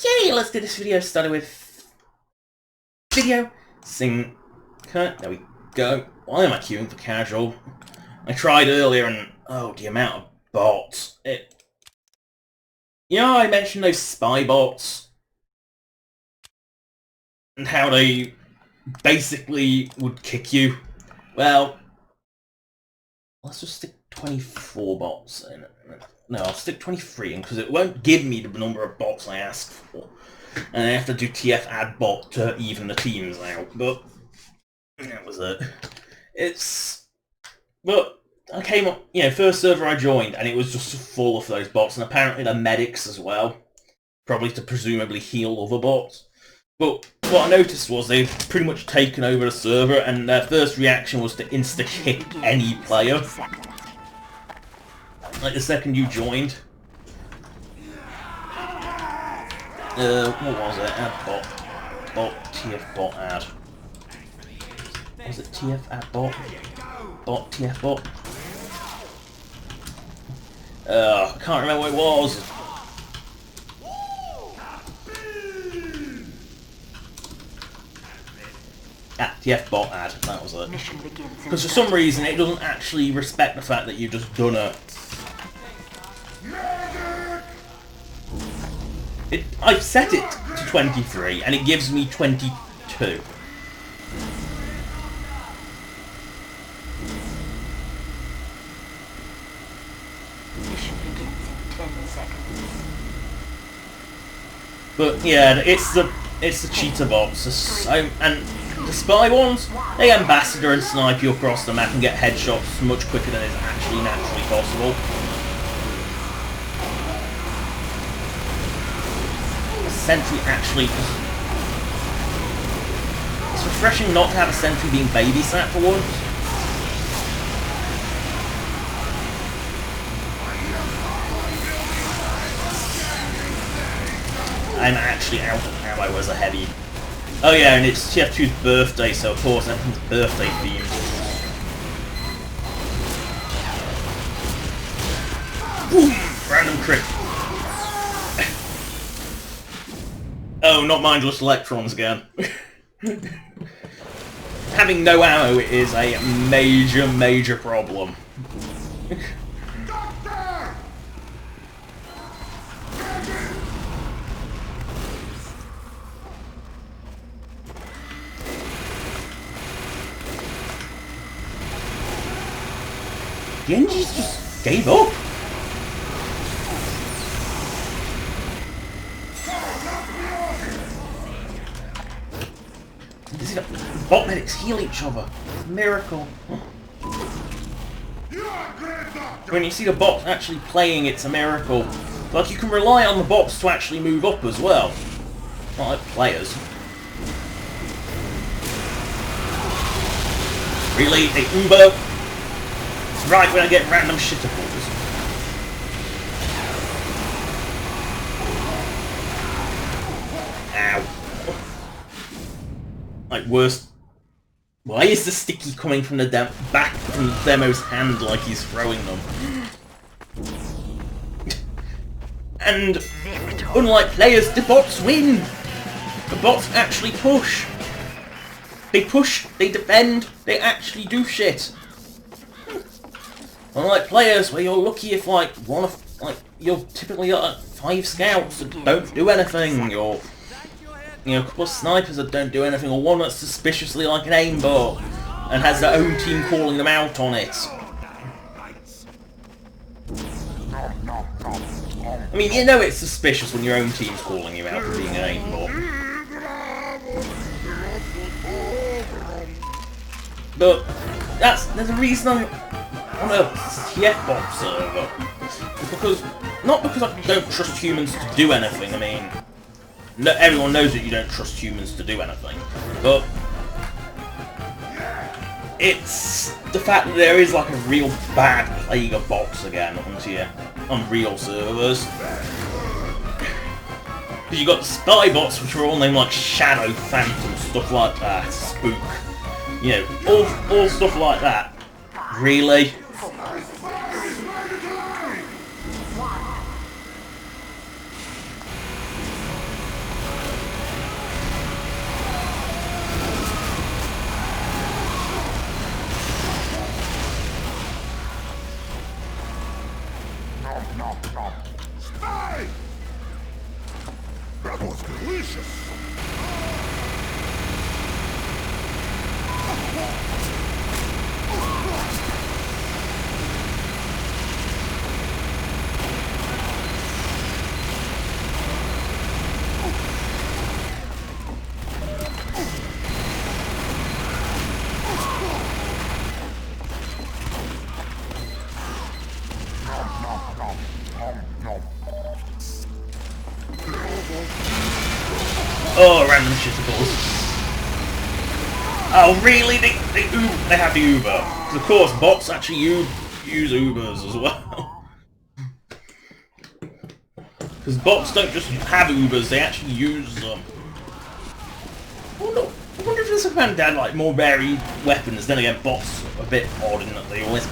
Okay, let's get this video started with video sync. There we go. Why am I queuing for casual? I tried earlier and oh, the amount of bots. You know, I mentioned those spy bots and how they basically would kick you. Well, let's just stick 24 bots in. No, I'll stick 23 in because it won't give me the number of bots I asked for. And I have to do TFBot to even the teams out. But that was it. But I came up, first server I joined and it was just full of those bots, and apparently the medics as well. Probably to presumably heal other bots. But what I noticed was they've pretty much taken over the server, and their first reaction was to insta-kick any player. Like the second you joined. What was it? Ad bot. TFBot ad. Was it TF bot? Bot TFBot? I can't remember what it was. TFBot ad, that was it. Because for some reason it doesn't actually respect the fact that you've just done it. I've set it to 23 and it gives me 22. Mission begins in 10 seconds. But yeah, it's the cheater bots, and the spy ones, they ambassador and snipe you across the map and get headshots much quicker than is actually naturally possible. A sentry actually... It's refreshing not to have a sentry being babysat for once. I'm actually out of ammo as a heavy. Oh yeah, and it's TF2's birthday, so of course everything's birthday themed. Boom! Random crit. Oh, not mindless electrons again. Having no ammo is a major problem. Genji's just gave up. Bot medics heal each other. Miracle. When you see the bots actually playing, it's a miracle. Like, you can rely on the bots to actually move up as well. Not like players. Really? They Uber? Right when I get random shitterballs. Ow. Like, worst. Why is the sticky coming from the back from the demo's hand like he's throwing them? And unlike players, the bots win! The bots actually push. They push, they defend, they actually do shit. Unlike players, where you're lucky if you're typically got 5 scouts that don't do anything, or a couple of snipers that don't do anything, or one that's suspiciously like an aimbot and has their own team calling them out on it. I mean, you know it's suspicious when your own team's calling you out for being an aimbot. But there's a reason I'm on a TFBot server. It's not because I don't trust humans to do anything. I mean, everyone knows that you don't trust humans to do anything, but it's the fact that there is like a real bad plague of bots again on real servers. Because you got the spy bots, which are all named like Shadow, Phantom, stuff like that, Spook, all stuff like that. Really? Oh, random shittables. Oh, really? They have the Uber. 'Cause of course, bots actually use Ubers as well. Because bots don't just have Ubers, they actually use them. I wonder if this command had like more varied weapons. Then again, bots are a bit odd in that they always...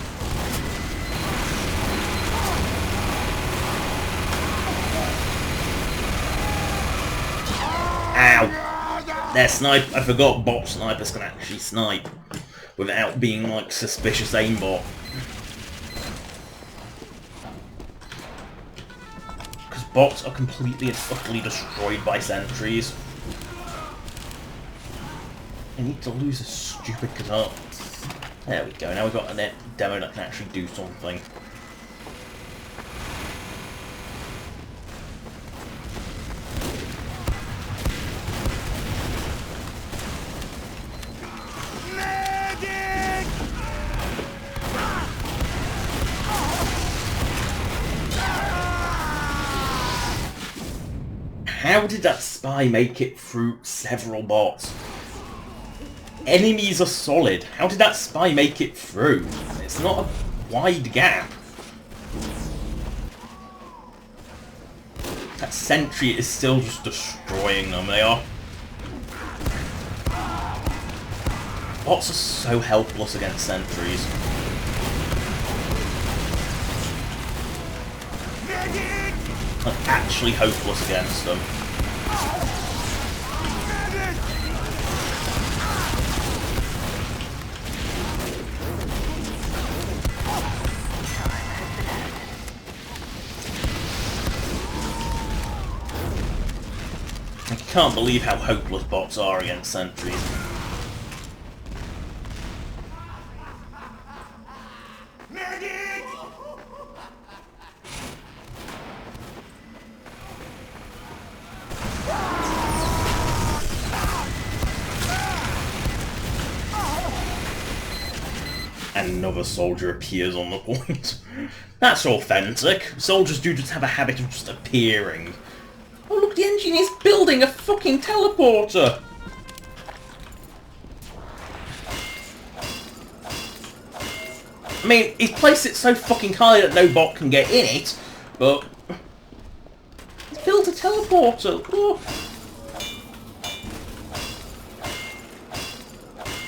Ow! They're snipe. I forgot bot snipers can actually snipe without being like suspicious aimbot. Because bots are completely and utterly destroyed by sentries. I need to lose a stupid guitar. There we go. Now we've got a demo that can actually do something. How did that spy make it through several bots? Enemies are solid. How did that spy make it through? It's not a wide gap. That sentry is still just destroying them. They are... Bots are so helpless against sentries. Like, actually hopeless against them. I can't believe how hopeless bots are against sentries. Another soldier appears on the point. That's authentic. Soldiers do just have a habit of just appearing. Oh look, the engineer's building a fucking teleporter! I mean, he's placed it so fucking high that no bot can get in it, but... He's built a teleporter! Oh.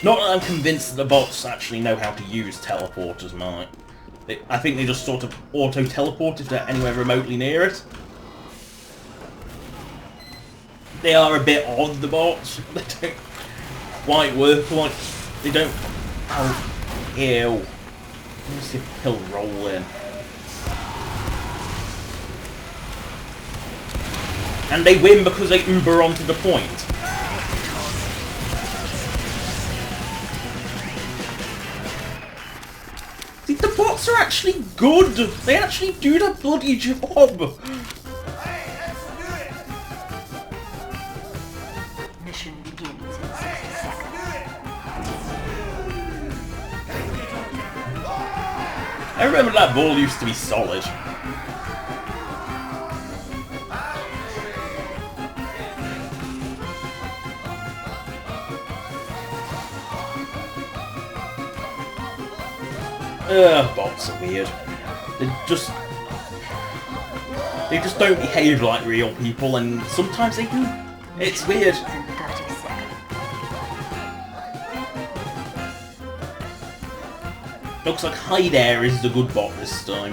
Not that I'm convinced that the bots actually know how to use teleporters, Mike. I think they just sort of auto-teleport if they're anywhere remotely near it. They are a bit odd, the bots. They don't quite work like... They don't... Oh, ew. Let me see if he'll roll in. And they win because they Uber onto the point. See, the bots are actually good! They actually do the bloody job! Mission begins in 60 seconds. I remember that ball used to be solid. Bots are weird. They just don't behave like real people, and sometimes they do. It's weird. Looks like Hide Air is the good bot this time.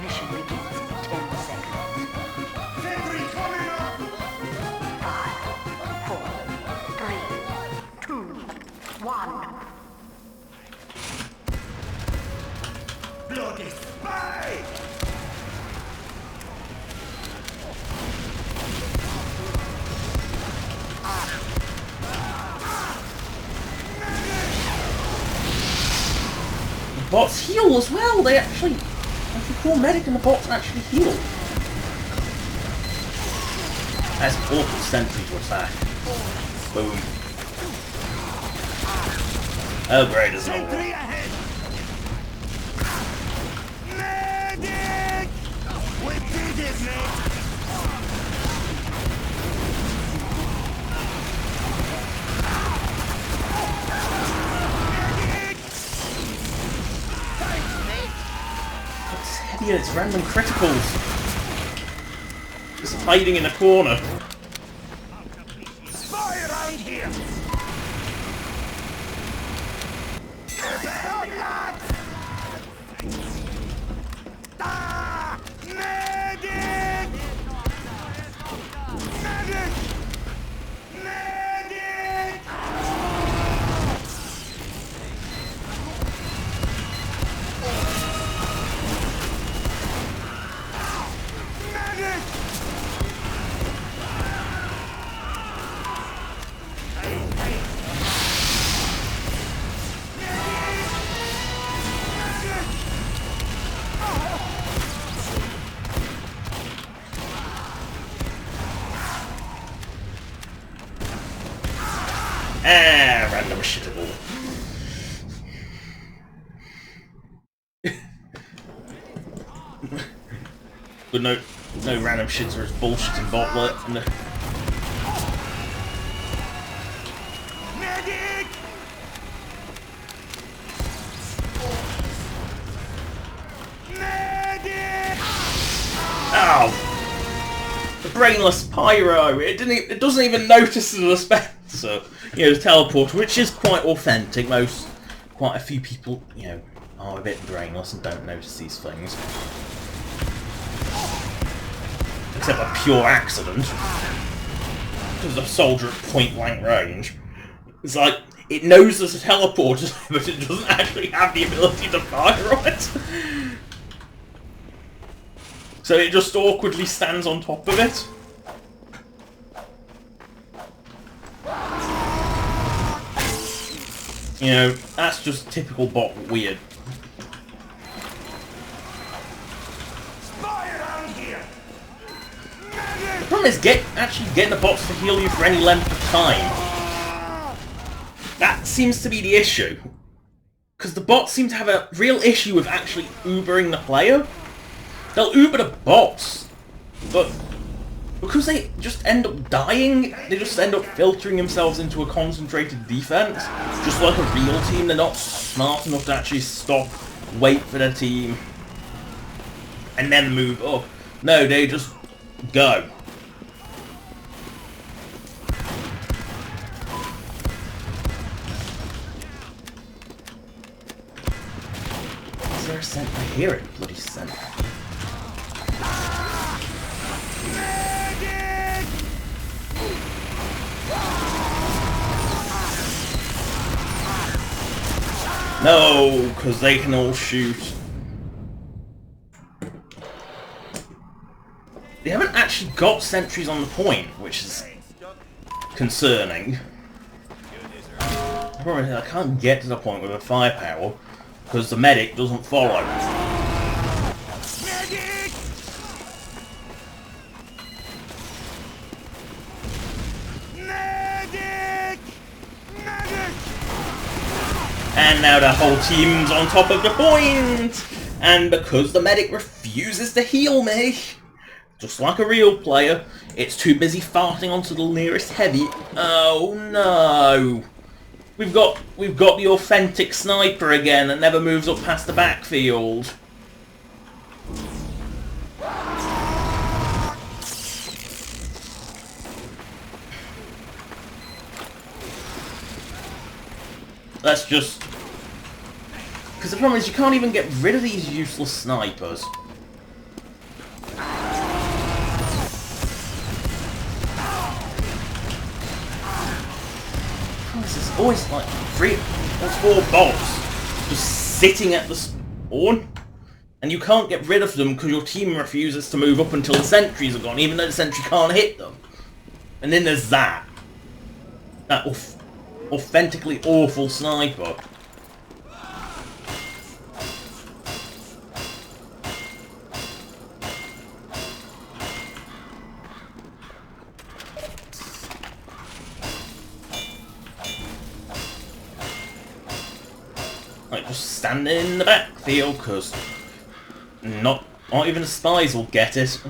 Mission begins in 10 seconds. 5, 4, 3, 2, 1. bots heal as well. They actually, if you call medic and the bots actually heal. That's an awful sentry to attack. Boom. Oh great, there's no one. Medic! We did it, mate! It's heavy and it's random criticals. Just hiding in a corner. Spy around here! Ah! Medic! Medic! Medic! Medic! Ah, random shittable. But no random shitter is bullshitting botlet. No. Medic! Medic! Ow! The brainless pyro. It doesn't even notice the dispenser. You know, the teleport, which is quite authentic. Quite a few people, you know, are a bit brainless and don't notice these things. Except a pure accident. Because a soldier at point blank range. It's like, it knows there's a teleporter, but it doesn't actually have the ability to fire on it. So it just awkwardly stands on top of it. You know, that's just typical bot weird. Spy around here! The problem is actually getting the bots to heal you for any length of time. That seems to be the issue. Because the bots seem to have a real issue with actually Ubering the player. They'll Uber the bots, but because they just end up dying, they just end up filtering themselves into a concentrated defense. Just like a real team, they're not smart enough to actually stop, wait for their team, and then move up. No, they just go. Is there a scent? I hear it, bloody scent. No, because they can all shoot. They haven't actually got sentries on the point, which is concerning. The problem is I can't get to the point with a firepower because the medic doesn't follow. Medic! Medic! Medic! And now the whole team's on top of the point! And because the medic refuses to heal me, just like a real player, it's too busy farting onto the nearest heavy. Oh no! We've got the authentic sniper again that never moves up past the backfield. Let's just... Because the problem is you can't even get rid of these useless snipers. This is always like 3 or 4 bots just sitting at the spawn. And you can't get rid of them because your team refuses to move up until the sentries are gone, even though the sentry can't hit them. And then there's that. That authentically awful sniper. like just standing in the backfield, because not even the spies will get it.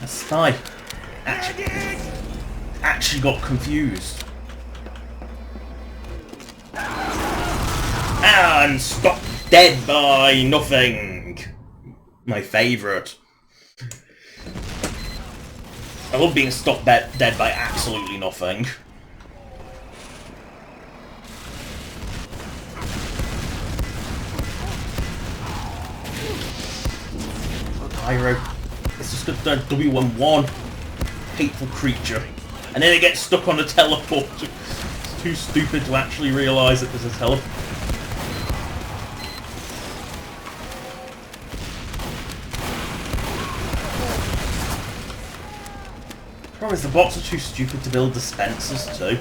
Spy actually got confused. And stopped dead by nothing. My favourite. I love being stopped dead by absolutely nothing. Pyro. It's just got the W11. Hateful creature. And then it gets stuck on a teleport. It's too stupid to actually realise that there's a teleport. The problem is the bots are too stupid to build dispensers too.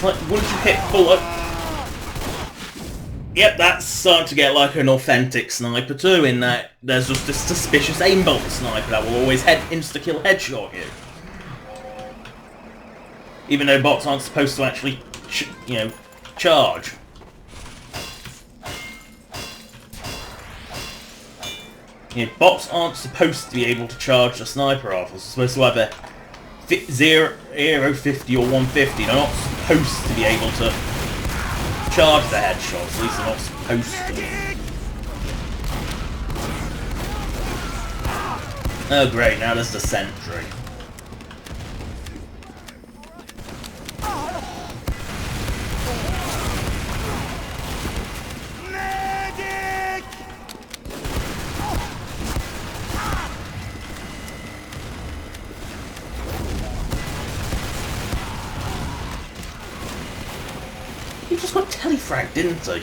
Like, once you hit full up... Yep, that's starting to get like an authentic sniper too, in that there's just this suspicious aimbot sniper that will always insta-kill headshot you. Even though bots aren't supposed to actually, charge. Bots aren't supposed to be able to charge the sniper rifles. They're supposed to either 0, 50 or 150. They're not supposed to be able to charge the headshots. At least they're not supposed to. Oh great, now there's the sentry. He just got telefragged, didn't he?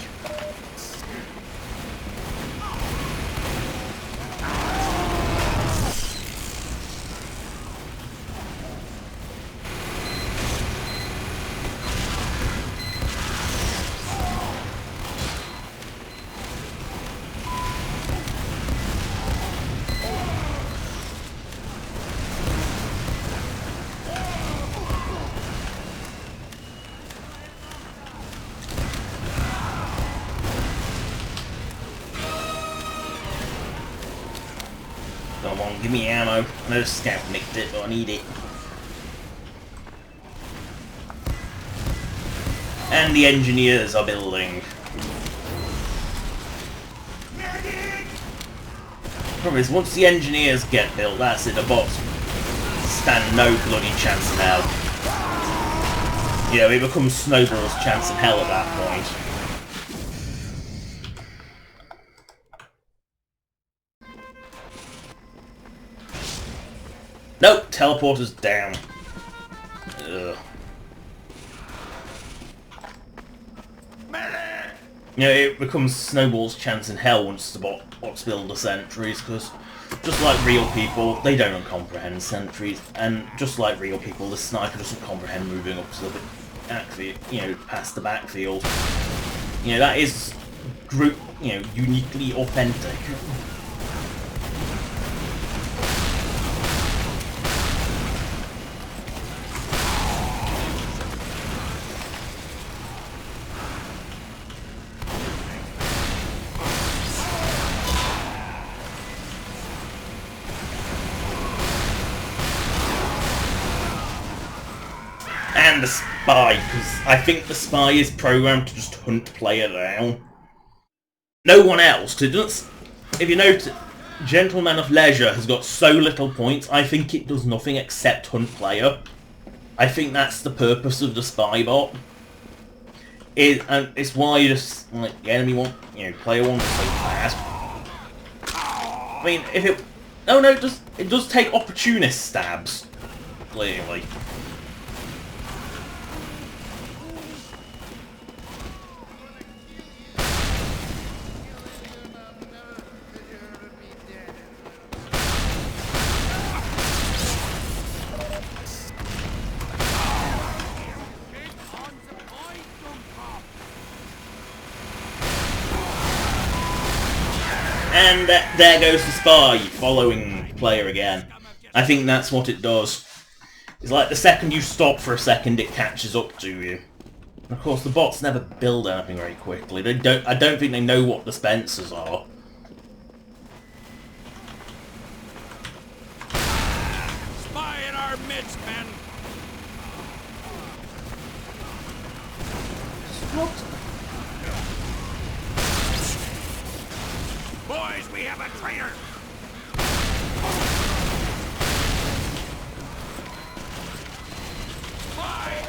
Come on, give me ammo. I know the scout nicked it, but I need it. And the engineers are building. The problem is, once the engineers get built, that's it, the bots stand no bloody chance in hell. It becomes Snowball's chance in hell at that point. Nope, teleporter's down. Ugh. It becomes Snowball's chance in hell once the bots build the sentries, because just like real people, they don't comprehend sentries, and just like real people, the sniper doesn't comprehend moving up to the backfield, past the backfield. That is uniquely authentic. And the spy, because I think the spy is programmed to just hunt player down. No one else, because if you note, Gentleman of Leisure has got so little points, I think it does nothing except hunt player. I think that's the purpose of the spy bot. And it's why just like the enemy player wants so fast. I mean, if it, oh no, it does take opportunist stabs, clearly. And there goes the spy, following player again. I think that's what it does. It's like the second you stop for a second, it catches up to you. And of course, the bots never build anything very quickly. I don't think they know what dispensers are. Spy in our midst, men! What? Boys, we have a traitor! Spy!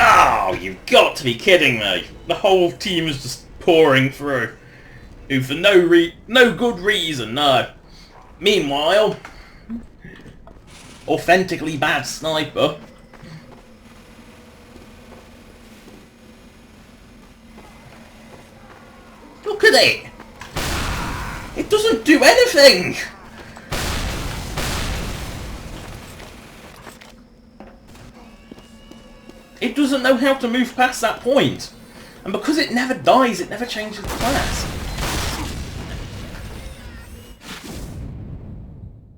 Oh, you've got to be kidding me! The whole team is just pouring through. Who for no good reason, no. Meanwhile, authentically bad sniper. Look at it! It doesn't do anything! It doesn't know how to move past that point. And because it never dies, it never changes class.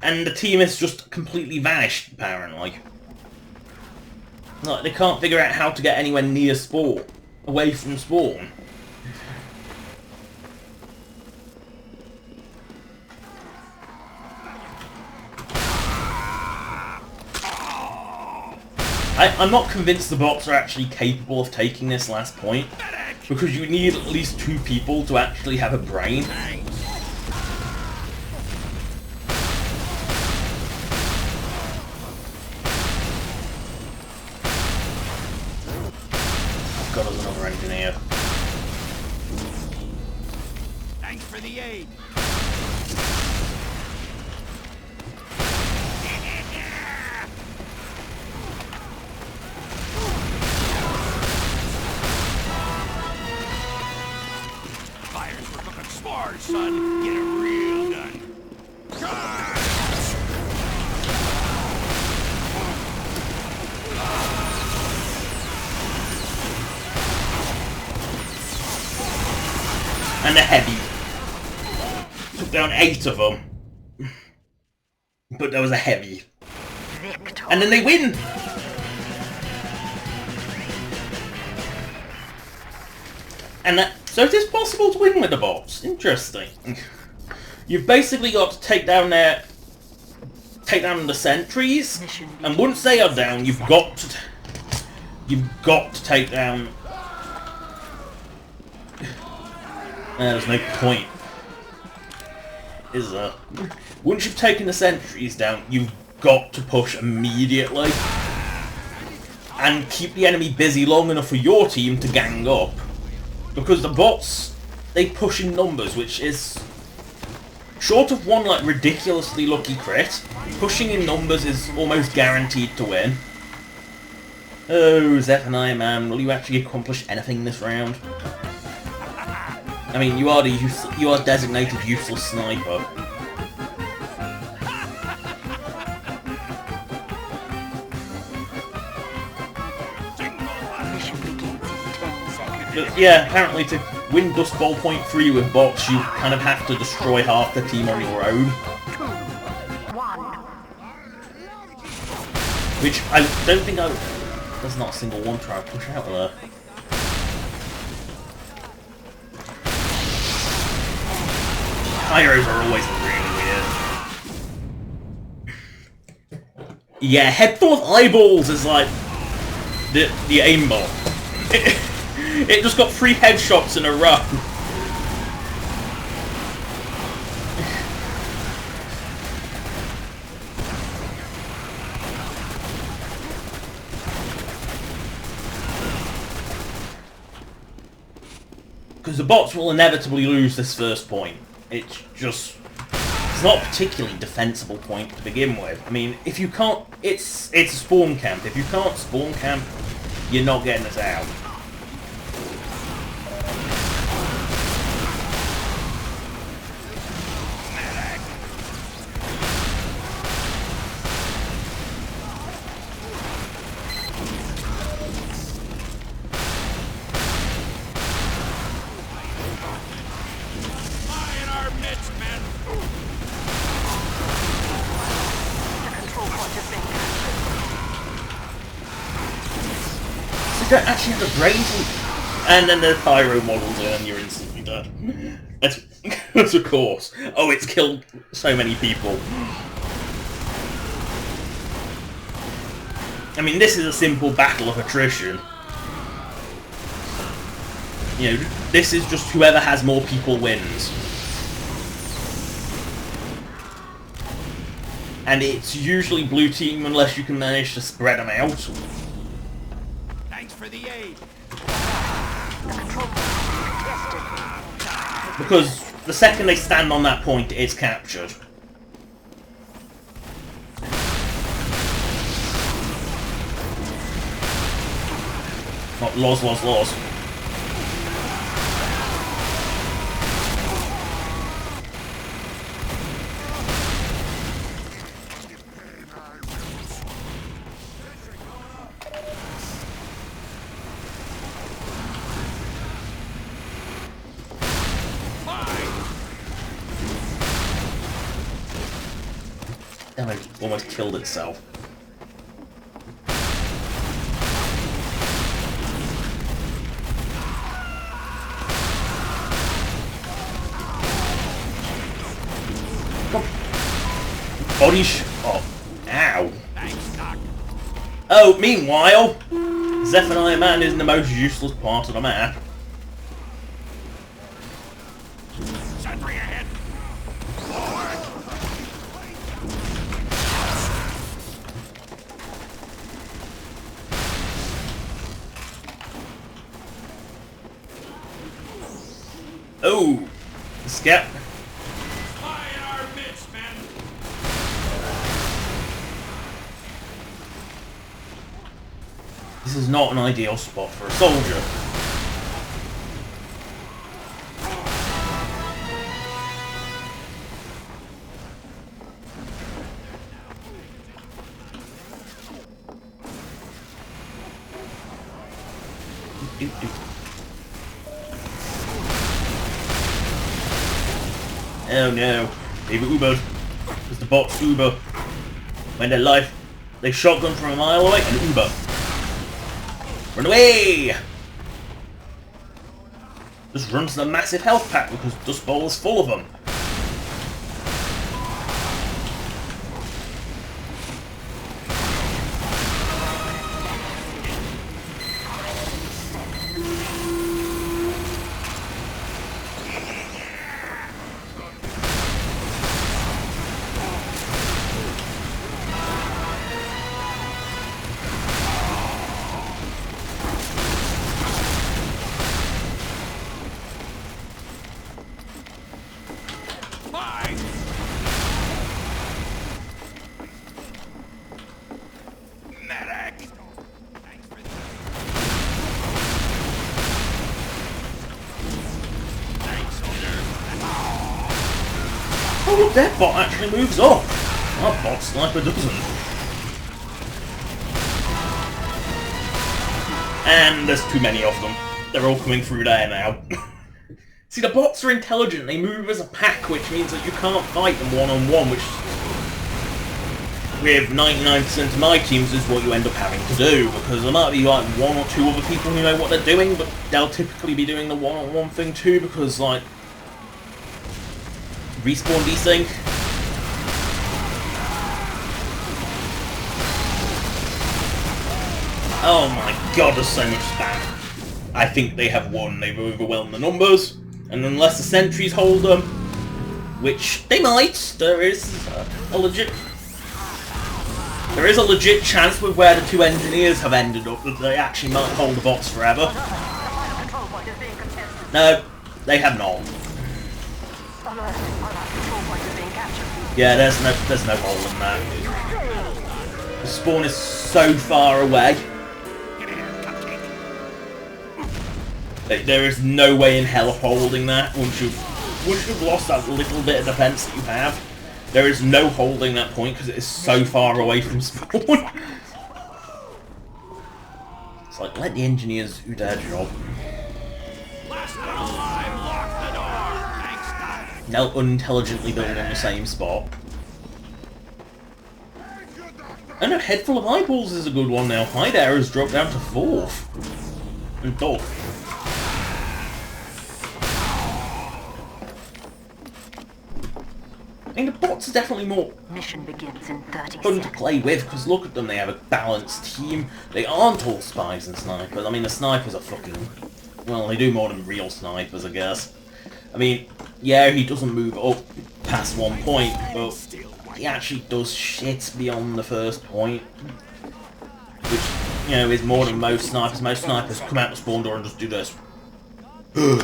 And the team is just completely vanished, apparently. Like, they can't figure out how to get anywhere near spawn. Away from spawn. I'm not convinced the bots are actually capable of taking this last point, because you need at least 2 people to actually have a brain. God, there's another engineer. Thanks for the aid! Son, get a real gun. And a heavy. Took down 8 of them. But there was a heavy. Victor. And then they win! And so it is possible to win with the bots. Interesting. You've basically got to take down the sentries, and once they are down, you've got to take down. There's no point, is there? Once you've taken the sentries down, you've got to push immediately and keep the enemy busy long enough for your team to gang up. Because the bots, they push in numbers, which is, short of one like ridiculously lucky crit, pushing in numbers is almost guaranteed to win. Oh, Zephaniah, man, will you actually accomplish anything this round? I mean, you are designated useless sniper. Mission begins in 10 seconds. But yeah, apparently to win Dust Bowl point 3 with bots, you kind of have to destroy half the team on your own. 1. Which I don't think I... There's not a single one try to push out of there. Pyros are always really weird. Yeah, head full of eyeballs is like the aimbot. It just got 3 headshots in a row. Because the bots will inevitably lose this first point. It's not a particularly defensible point to begin with. I mean, if you can't... It's a spawn camp. If you can't spawn camp, you're not getting us out. Fly in our midst, men! The control point has been captured. So you don't actually have a brain to... And then the pyro models in and you're instantly dead. That's of course. Oh, it's killed so many people. I mean, this is a simple battle of attrition. You know, this is just whoever has more people wins. And it's usually blue team unless you can manage to spread them out. Thanks for the aid! The control point is contested. Because the second they stand on that point, it's captured. Not los. Damn, it almost killed itself. Body oh, ow. Thanks, Doc. Oh, meanwhile, Zephaniah Man isn't the most useless part of the map. Sentry ahead! Forward! Oh, Skep. Fly in our midst, men! This is not an ideal spot for a soldier. Oh no, they've Ubered. It's the bots Uber. When they're live, they shotgun from a mile away and Uber. Run away! Just run to the massive health pack because Dust Bowl is full of them. Fly! Medic! Thanks for the Thanks, soldier! Oh look, their bot actually moves up. Our bot sniper doesn't. And there's too many of them. They're all coming through there now. See, the bots are intelligent, they move as a pack, which means that you can't fight them one-on-one, which with 99% of my teams is what you end up having to do, because there might be like one or two other people who know what they're doing, but they'll typically be doing the one-on-one thing too, because like, respawn desync. Oh my god, there's so much spam. I think they have won, they've overwhelmed the numbers, and unless the sentries hold them, which they might, there is a legit chance with where the two engineers have ended up that they actually might hold the bots forever. Control point is being contested. No, they have not. Alert. Control point is being captured. Yeah, there's no hole in that. The spawn is so far away. There is no way in hell of holding that once you've lost that little bit of defense that you have. There is no holding that point because it is so far away from spawn. It's like, let the engineers do their job. Last one alive, lock the door. Thanks, Now unintelligently building on the same spot. I know, Head Full of Eyeballs is a good one now. Hide Air has dropped down to 4th. And dog. I mean, the bots are definitely more Mission begins in 30 fun to seconds. play with, because look at them, they have a balanced team. They aren't all spies and snipers. I mean, the snipers are fucking... well, they do more than real snipers, I guess. I mean, yeah, he doesn't move up past 1 point, but he actually does shit beyond the first point. Which, you know, is more than most snipers. Most snipers come out the spawn door and just do this. 5,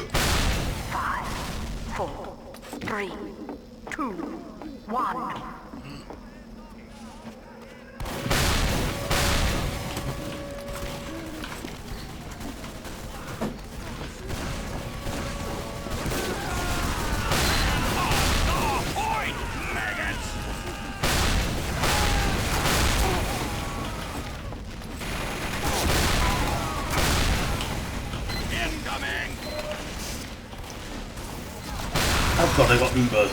4, 3, 2, 1. point, maggots. Incoming. Oh god, I got Uber.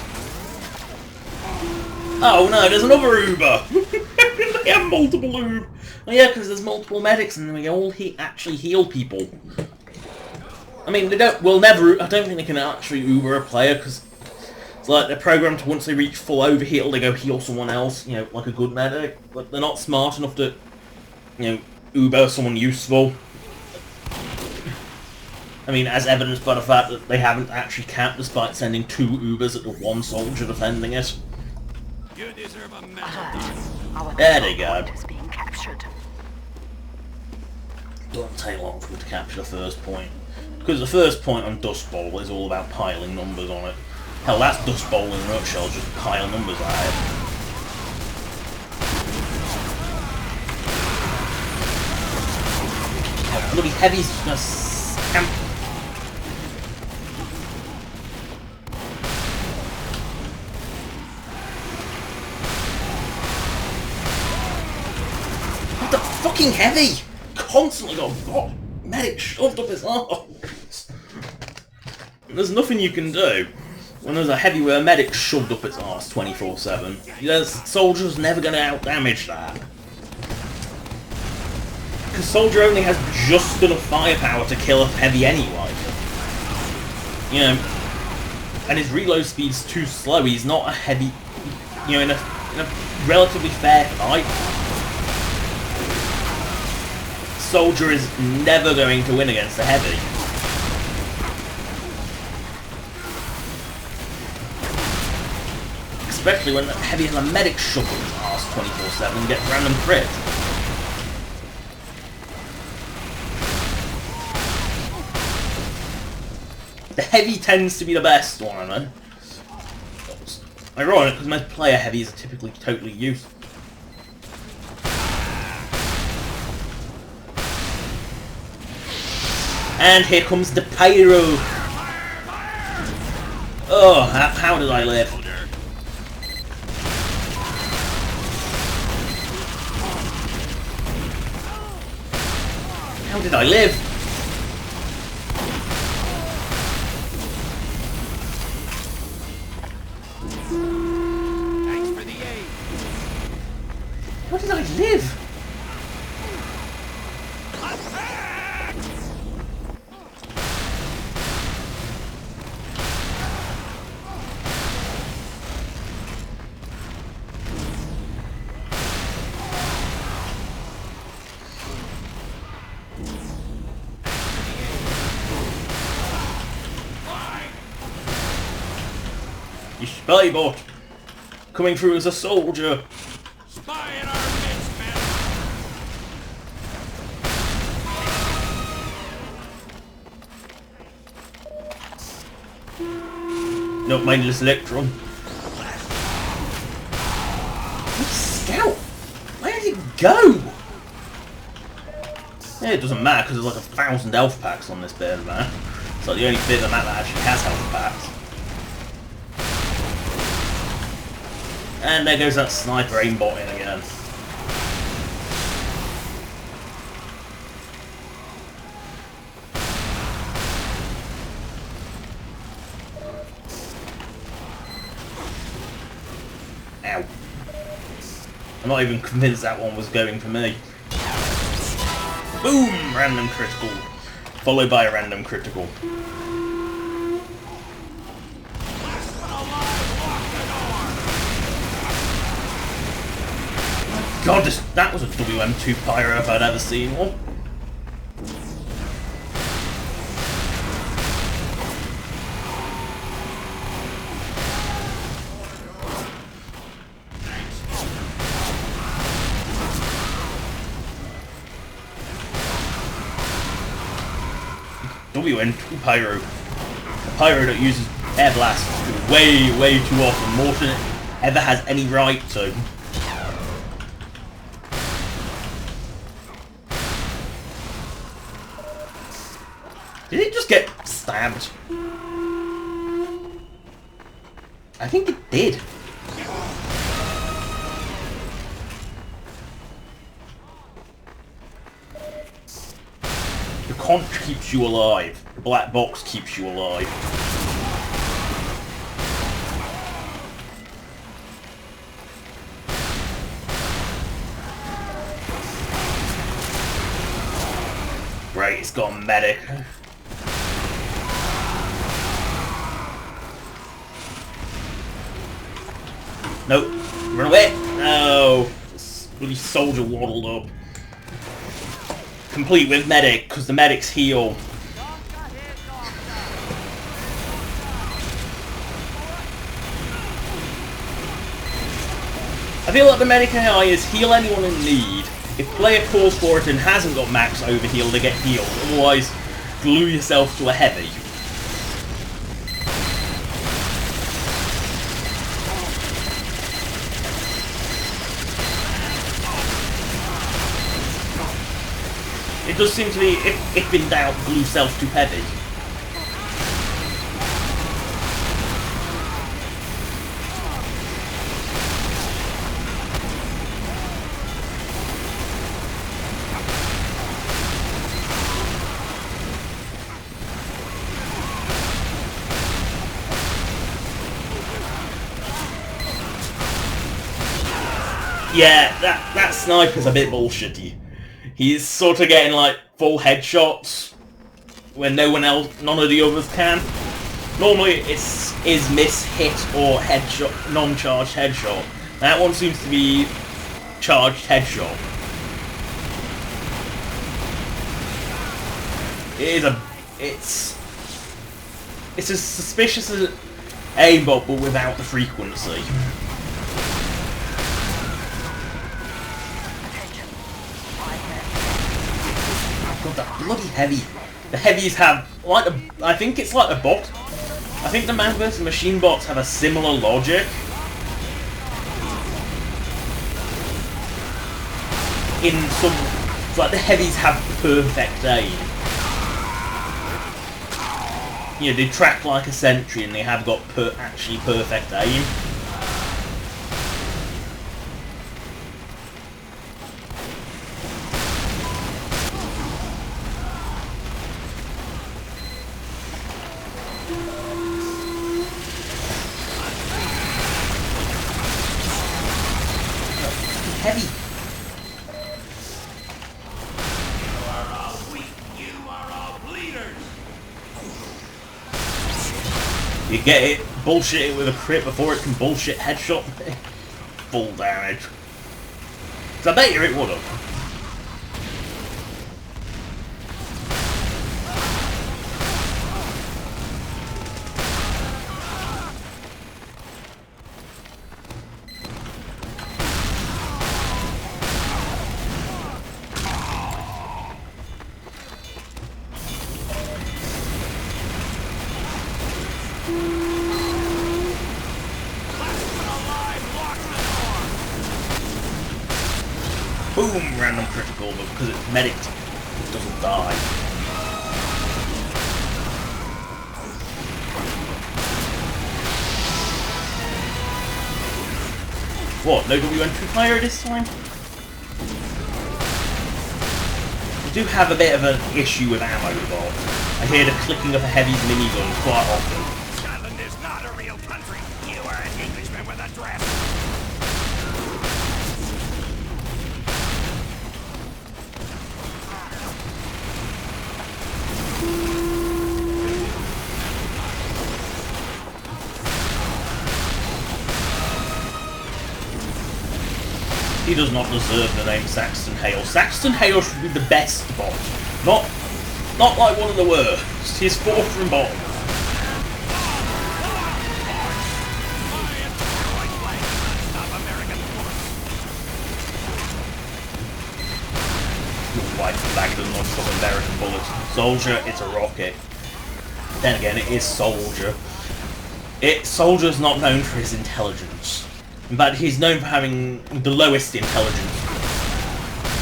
Oh no, there's another Uber! They have multiple Uber. Oh yeah, because there's multiple medics and we all actually heal people. I mean, they don't. Well, never. I don't think they can actually Uber a player because it's like they're programmed to once they reach full overheal, they go heal someone else. You know, like a good medic. But they're not smart enough to, you know, Uber someone useful. I mean, as evidenced by the fact that they haven't actually capped despite sending 2 Ubers at the 1 soldier defending it. You deserve a medal. Alert. Our There they control go. point is being captured. Doesn't take long for them to capture the first point. Because the first point on Dust Bowl is all about piling numbers on it. Hell, that's Dust Bowl in a nutshell, just pile numbers at it. Oh, bloody heavy's just gonna scamp. What the fucking heavy? Constantly got a medic shoved up his arse. There's nothing you can do when there's a heavy with a medic shoved up its arse 24/7. The soldier's never going to outdamage that. Because soldier only has just enough firepower to kill a heavy anyway. You know, and his reload speed's too slow. He's not a heavy. You know, in a relatively fair fight, soldier is never going to win against a heavy. Especially when the heavy has a medic shoved in his arse 24/7 and gets random crit. The heavy tends to be the best one, man. It's ironic because most player heavies are typically totally useless. And here comes the pyro. Oh, how did I live? How did I live? did I live? You spy bot! Coming through as a soldier! Spy in our midst, men! No, mindless electron. Scout! Where did it go? Yeah, it doesn't matter because there's like 1,000 health packs on this bit of the map. It's like the only bit of the map that actually has health packs. And there goes that sniper aimbot in again. Ow. I'm not even convinced that one was going for me. Boom! Random critical. Followed by a random critical. God, that was a WM2 pyro if I'd ever seen one. WM2 pyro. A pyro that uses air blasts way too often, more than it ever has any right to. Did it just get stabbed? I think it did. The conch keeps you alive. The black box keeps you alive. Right, it's got a medic. Nope. Run away! No! This bloody soldier waddled up. Complete with medic, because the medics heal. I feel like the medic AI is heal anyone in need. If player calls for it and hasn't got max overheal, they get healed. Otherwise, glue yourself to a heavy. It does seem to be, if in doubt, glue self to heavy. Yeah, that sniper's a bit bullshitty. He's sort of getting like full headshots when none of the others can. Normally it's miss, hit, or headshot, non-charged headshot. That one seems to be charged headshot. It's as suspicious as aimbot, but without the frequency. God, that bloody heavy. The heavies have, like, I think it's like a bot. I think the man vs machine bots have a similar logic. In some, it's like the heavies have perfect aim. You know, they track like a sentry and they have got actually perfect aim. Heavy. get it, bullshit it with a crit before it can bullshit headshot me. Full damage. Because I bet you it would have. Boom! Random critical, but because it's medic, it doesn't die. What? No W entry fire this time? I do have a bit of an issue with ammo though. I hear the clicking of a heavy's minigun quite often. Scotland is not a real country. You are an Englishman with a dress. He does not deserve the name Saxton Hale. Saxton Hale should be the best bot. Not like one of the worst. He's fourth from bottom. White flag doesn't want to stop American bullets. Soldier, it's a rocket. Then again, it is Soldier. Soldier's not known for his intelligence. In fact, he's known for having the lowest intelligence.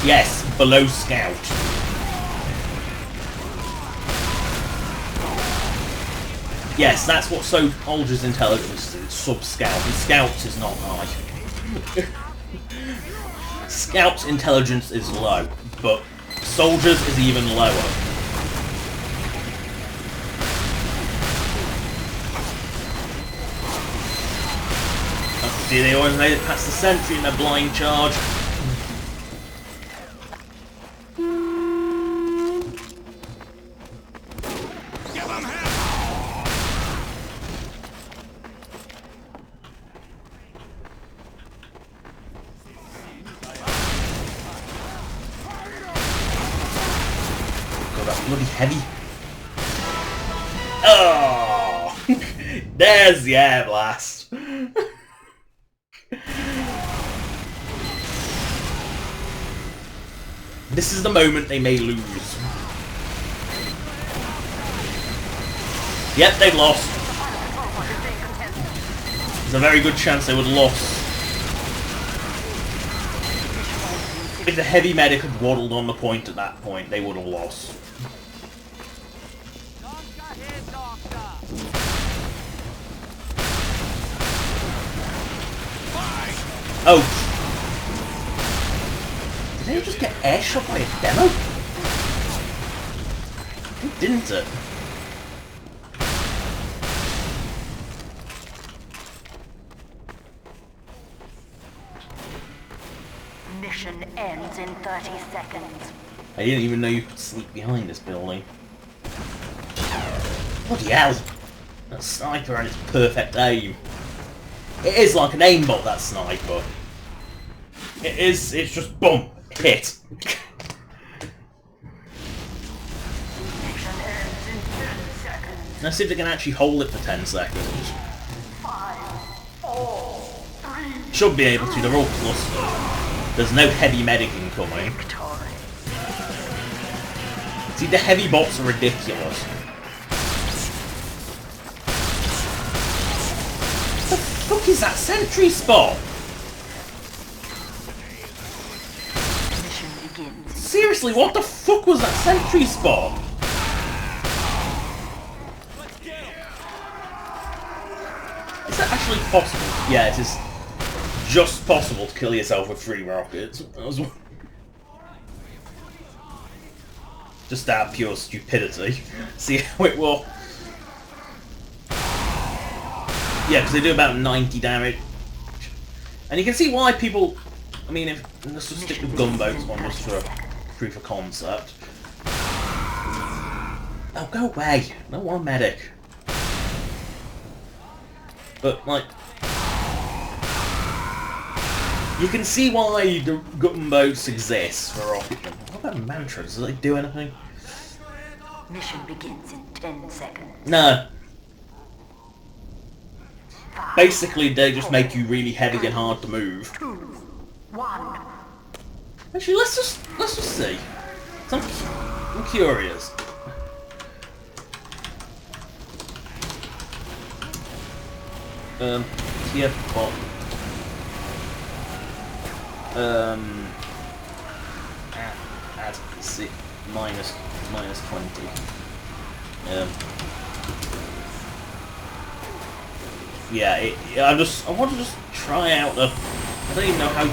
Yes, below Scout. Yes, that's what Soldier's intelligence is, sub-Scout, and Scout's is not high. Scout's intelligence is low, but Soldier's is even lower. See, they always made it past the sentry in their blind charge. Give him hell! God, that's bloody heavy. Oh! There's the air blast. This is the moment they may lose. Yep, they've lost. There's a very good chance they would have lost. If the heavy medic had waddled on the point at that point, they would have lost. Oh! Did they just get airshot by a demo? It didn't it? Mission ends in 30 seconds. I didn't even know you could sneak behind this building. Bloody hell! That sniper and its perfect aim. It is like an aimbot, that sniper. It is, it's just boom! Hit. Mission ends in 10 seconds. Let's see if they can actually hold it for 10 seconds. 5, 4, 3. Should be able to, they're all clustered. There's no heavy medic incoming. Victory. See, the heavy bots are ridiculous. What the fuck is that sentry spot? Mission begins. Seriously, what the fuck was that sentry spot? Is that actually possible? Yeah, it is just possible to kill yourself with 3 rockets. That was just out of pure stupidity. See how it will. Yeah, because they do about 90 damage. And you can see why people... I mean, let's just stick with gunboats on just for proof of concept. Oh, go away. I don't want a medic. But, like, you can see why the gunboats exist for rocket jumping. What about mantras? Do they do anything? Mission begins in 10 seconds. No. Basically, they just make you really heavy and hard to move. 2, 1. Actually, let's just see. I'm curious. TFBot. Add see minus 20. Yeah, I want to just try out the. I don't even know how.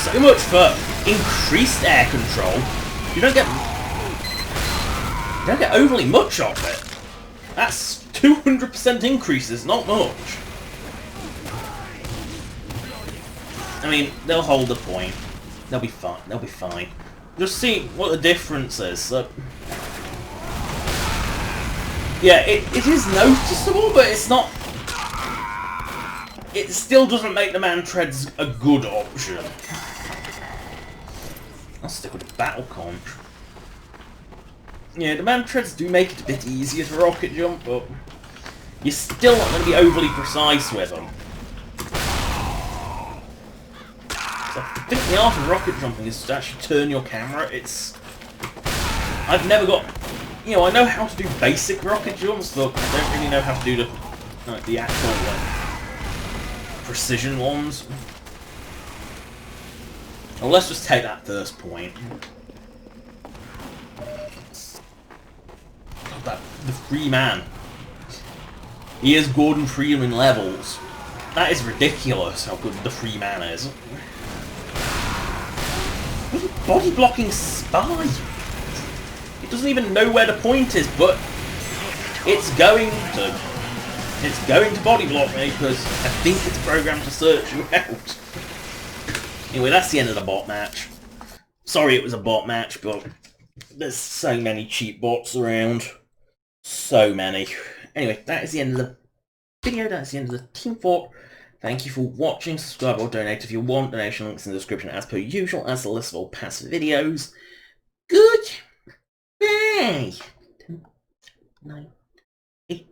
So much for increased air control. You don't get overly much of it. That's 200% increases, not much. I mean, they'll hold the point. They'll be fine. They'll be fine. Just see what the difference is. Yeah, it is noticeable, but it's not. It still doesn't make the man-treads a good option. I'll stick with the battle conch. Yeah, the man-treads do make it a bit easier to rocket jump, but you're still not going to be overly precise with them. So I think the art of rocket jumping is to actually turn your camera. I've never got. You know, I know how to do basic rocket jumps, but I don't really know how to do the actual precision ones. Well, let's just take that first point. The free man. He is Gordon Freeman levels. That is ridiculous how good the free man is. Body blocking Spy. It doesn't even know where the point is, but it's going to body block me because I think it's programmed to search you out. Anyway, that's the end of the bot match. Sorry it was a bot match, but there's so many cheap bots around. So many. Anyway, that is the end of the video. That's the end of the Team Fort. Thank you for watching. Subscribe or donate if you want. Donation links in the description as per usual, as the list of all past videos. Good. Bye. 10, 9, 8,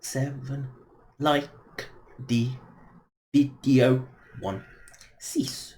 7. Like the video. 1. Cease.